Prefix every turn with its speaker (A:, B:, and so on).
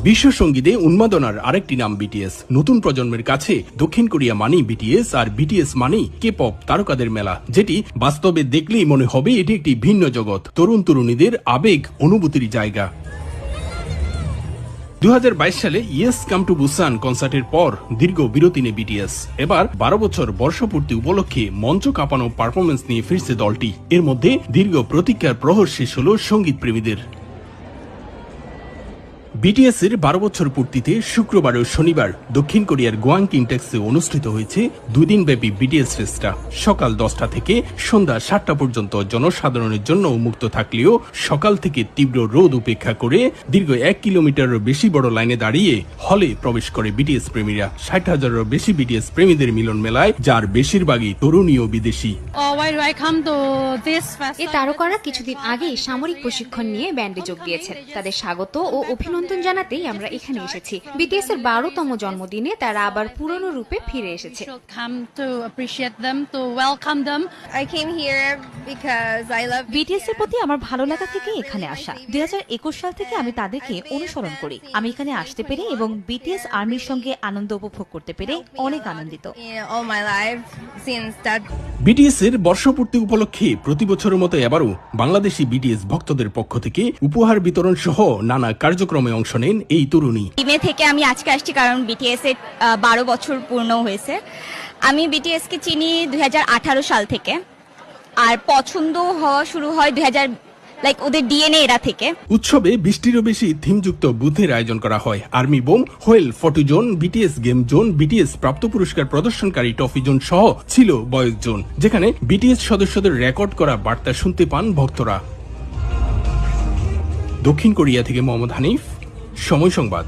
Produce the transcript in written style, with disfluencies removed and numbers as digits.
A: বিশ্ব সঙ্গীতে উন্মাদনার আরেকটি নাম বিটিএস। নতুন প্রজন্মের কাছে দক্ষিণ কোরিয়া মানেই বিটিএস, আর বিটিএস মানেই কে-পপ তারকাদের মেলা, যেটি বাস্তবে দেখলেই মনে হবে এটি একটি ভিন্ন জগৎ, তরুণ তরুণীদের আবেগ অনুভূতির জায়গা। 2022 সালে ইয়েস কাম টু বুসান কনসার্টের পর দীর্ঘ বিরতি নেয় বিটিএস। এবার 12 বছর বর্ষপূর্তি উপলক্ষে মঞ্চ কাঁপানো পারফরমেন্স নিয়ে ফিরছে দলটি। এর মধ্যে দীর্ঘ প্রতীক্ষার প্রহর শেষ হল সঙ্গীত প্রেমীদের। বিটিএস এর 12 বছর পূর্তিতে শুক্রবার ও শনিবার দক্ষিণ কোরিয়ার গোয়াংকিং টেক্সে অনুষ্ঠিত হয়েছে 2 দিনব্যাপী বিটিএস ফেস্টা। সকাল 10টা থেকে সন্ধ্যা 7টা পর্যন্ত জনসাধারণের জন্য উন্মুক্ত থাকলেও সকাল থেকে তীব্র রোদ উপেক্ষা করে দীর্ঘ 1 কিলোমিটারের বেশি বড় লাইনে দাঁড়িয়ে হলে প্রবেশ করে বিটিএস প্রেমীরা। 60,000-এরও বেশি বিটিএস প্রেমীদের মিলন মেলায়, যার বেশিরভাগই তরুণী ও বিদেশি।
B: এই তারকারা কিছুদিন আগেই সামরিক প্রশিক্ষণ নিয়ে ব্যান্ডে যোগ দিয়েছেন। তাদের স্বাগত ও অভিনন্দন জানাতেই আমরা এখানে এসেছি। বিটিএস এর 12তম জন্মদিনে তারা আবার পুরনো রূপে ফিরে এসেছে।
C: বিটিএস এর প্রতি আমার ভালো লাগা থেকে এখানে আসা। 2021 সাল থেকে আমি তাদেরকে অনুসরণ করি। আমি এখানে আসতে পেরে এবং বিটিএস আর্মির সঙ্গে আনন্দ উপভোগ করতে পেরে অনেক আনন্দিত।
A: বিটিএস এর বর্ষপূর্তি উপলক্ষে প্রতি বছরের মতো এবারও বাংলাদেশি বিটিএস ভক্তদের পক্ষ থেকে উপহার বিতরণ সহ নানা কার্যক্রমে অংশ নেন এই তরুণী।
D: টিমে থেকে আমি আজকে আসছি কারণ বিটিএস এর 12 বছর পূর্ণ হয়েছে। আমি বিটিএস কে চিনি 2018 সাল থেকে, আর পছন্দ হওয়া শুরু হয় 2000 ওদের ডিএনএ এরা থেকে।
A: উৎসবে 20টিরও বেশি থিমযুক্ত বুথের আয়োজন করা হয়। Army bomb, whale photo zone, BTS game zone, BTS প্রাপ্ত পুরস্কার প্রদর্শনকারী ট্রফি জোন সহ ছিল বয়স জোন, যেখানে বিটিএস সদস্যদের রেকর্ড করা বার্তা শুনতে পান ভক্তরা। দক্ষিণ কোরিয়া থেকে মোহাম্মদ হানিফ, সময় সংবাদ।